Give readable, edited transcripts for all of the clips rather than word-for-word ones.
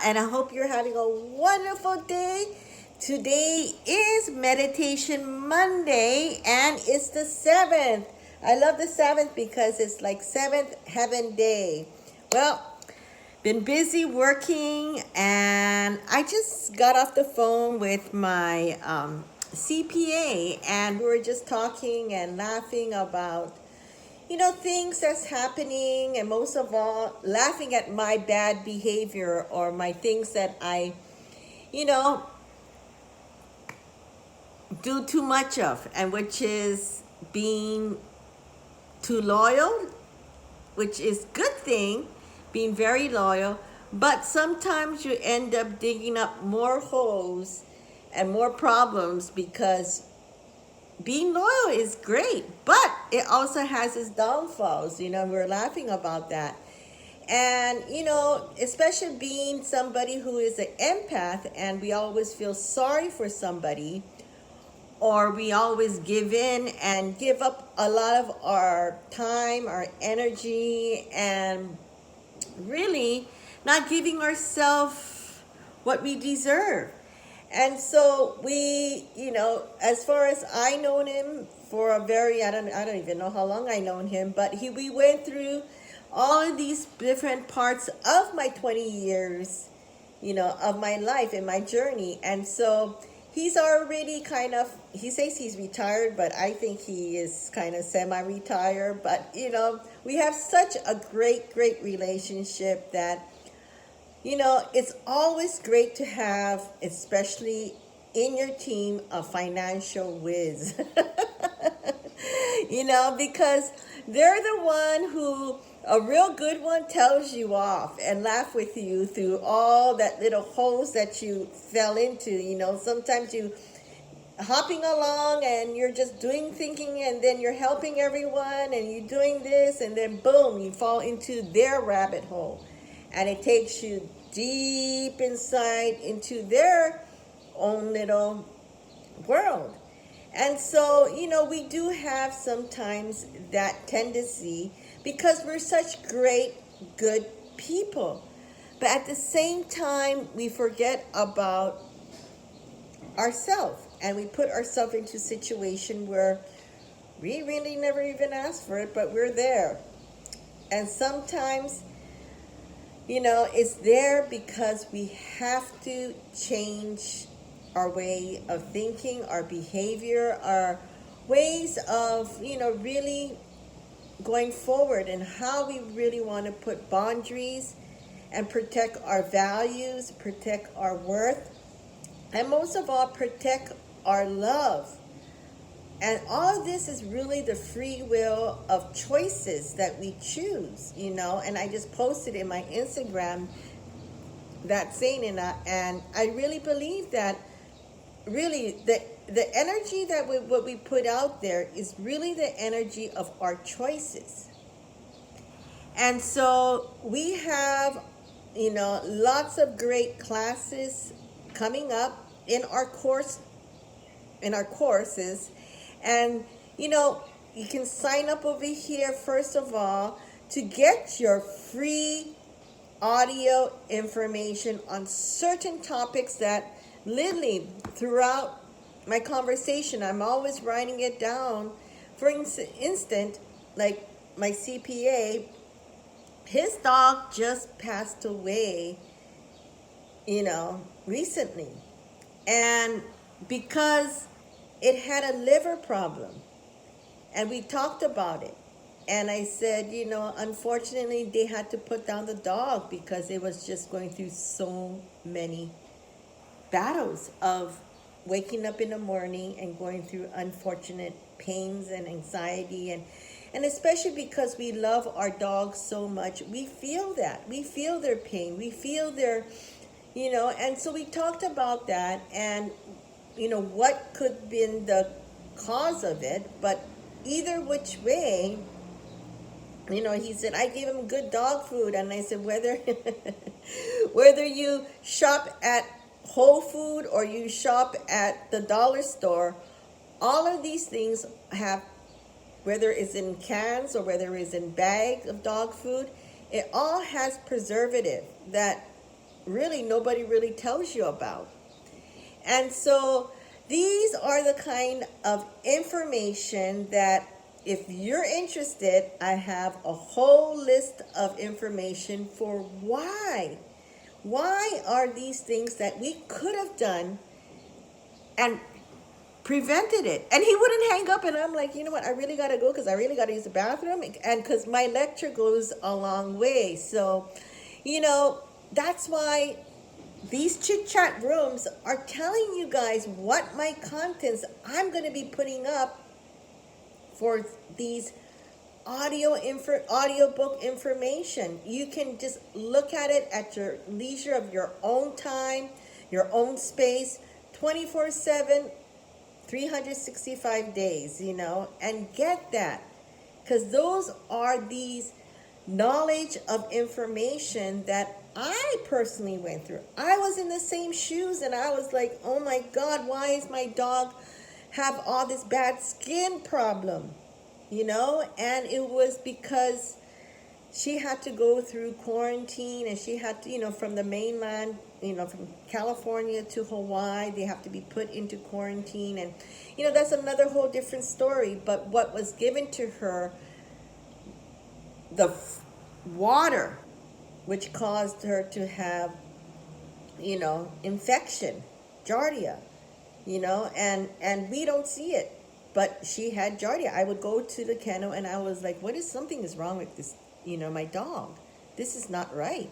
and I hope you're having a wonderful day. Today is Meditation Monday, and it's the 7th. I love the 7th because it's like 7th Heaven Day. Well, been busy working, and I just got off the phone with my CPA, and we were just talking and laughing about things that's happening, and most of all, laughing at my bad behavior or my things that I, you know, do too much of, and which is being too loyal, which is good thing, being very loyal, but sometimes you end up digging up more holes and more problems because being loyal is great, but it also has its downfalls. We're laughing about that. And, especially being somebody who is an empath and we always feel sorry for somebody, or we always give in and give up a lot of our time, our energy, and really not giving ourselves what we deserve. And so we, as far as I known him for a very, I don't even know how long I known him, but we went through all of these different parts of my 20 years, of my life and my journey. And so he's already he says he's retired, but I think he is kind of semi-retired. But, we have such a great, great relationship that it's always great to have, especially in your team, a financial whiz. Because they're the one who, a real good one, tells you off and laugh with you through all that little holes that you fell into. Sometimes you hopping along and you're just thinking, and then you're helping everyone and you're doing this, and then boom, you fall into their rabbit hole. And it takes you deep inside into their own little world. And so, we do have sometimes that tendency because we're such great, good people. But at the same time, we forget about ourselves and we put ourselves into a situation where we really never even asked for it, but we're there. And sometimes it's there because we have to change our way of thinking, our behavior, our ways of, really going forward, and how we really want to put boundaries and protect our values, protect our worth, and most of all, protect our love. And all of this is really the free will of choices that we choose, and I just posted in my Instagram that saying, and I really believe that really the energy that what we put out there is really the energy of our choices. And so we have, lots of great classes coming up in our courses. And, you can sign up over here, first of all, to get your free audio information on certain topics that literally throughout my conversation, I'm always writing it down. For instance, like my CPA, his dog just passed away, recently. And because it had a liver problem, and we talked about it, and I said, unfortunately they had to put down the dog because it was just going through so many battles of waking up in the morning and going through unfortunate pains and anxiety, and especially because we love our dogs so much, we feel their pain, we feel their, and so we talked about that, and what could have been the cause of it. But either which way, he said, I gave him good dog food. And I said, whether you shop at Whole Food or you shop at the dollar store, all of these things have, whether it's in cans or whether it's in bags of dog food, it all has preservative that really nobody really tells you about. And so these are the kind of information that if you're interested, I have a whole list of information for why. Why are these things that we could have done and prevented it? And he wouldn't hang up, and I'm like, you know what, I really got to go because I really got to use the bathroom, and because my lecture goes a long way. So, that's why these chit chat rooms are telling you guys what my contents I'm going to be putting up for these audiobook information. You can just look at it at your leisure of your own time, your own space, 24/7, 365 days, and get that. Because those are these knowledge of information that I personally went through. I was in the same shoes and I was like, oh my God, why is my dog have all this bad skin problem? And it was because she had to go through quarantine, and she had to, from the mainland, from California to Hawaii, they have to be put into quarantine. And, that's another whole different story. But what was given to her, the water, which caused her to have, infection, giardia, and we don't see it. But she had giardia. I would go to the kennel and I was like, something is wrong with this, my dog. This is not right.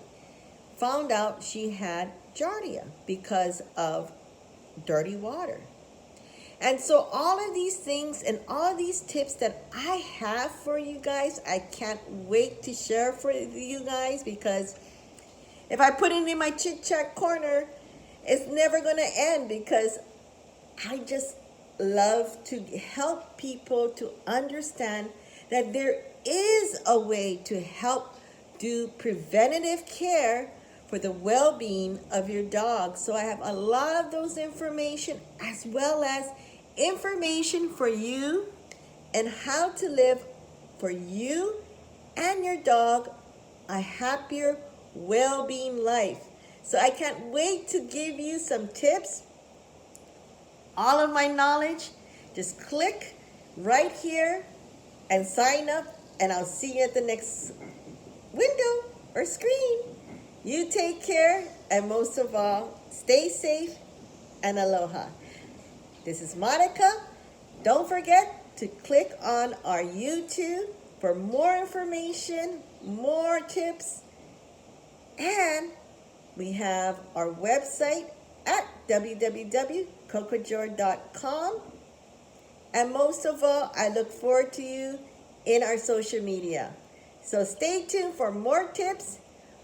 Found out she had giardia because of dirty water. And so all of these things and all of these tips that I have for you guys, I can't wait to share for you guys, because if I put it in my chit chat corner, it's never going to end, because I just love to help people to understand that there is a way to help do preventative care for the well-being of your dog. So I have a lot of those information, as well as information for you and how to live for you and your dog a happier, well-being life. So I can't wait to give you some tips. All of my knowledge, just click right here and sign up, and I'll see you at the next window or screen. You take care, and most of all, stay safe and aloha. This is Monica. Don't forget to click on our YouTube for more information, more tips, and we have our website at www.cocojor.com. And most of all, I look forward to you in our social media. So stay tuned for more tips,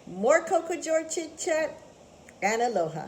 more Cocojor chit chat, and aloha.